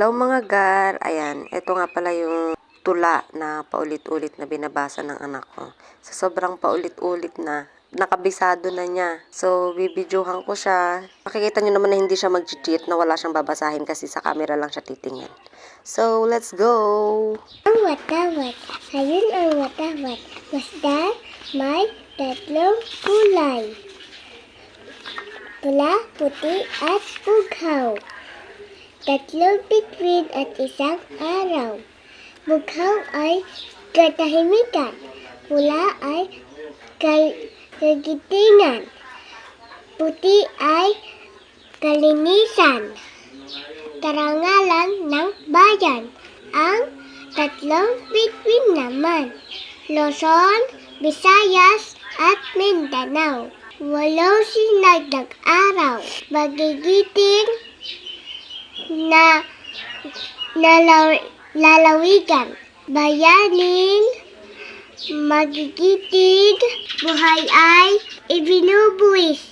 Hello mga gar, ayan, ito nga pala yung tula na paulit-ulit na binabasa ng anak ko. So, sobrang paulit-ulit na, nakabisado na niya. So, bibidyohan ko siya. Makikita niyo naman na hindi siya mag-cheat, na wala siyang babasahin kasi sa camera lang siya titingin. So, let's go! Ang watawat, ayun ang watawat, basta may tatlong kulay. Pula, puti, at bughaw. Tatlong bituin at isang araw. Bughaw ay katahimikan. Pula ay kagitingan. Puti ay kalinisan. Karangalan ng bayan. Ang tatlong bituin naman, Luzon, Visayas at Mindanao. Walo sinagdag araw, magigiting na lalawigan, bayaning magigitig, buhay ay ibinubuwis.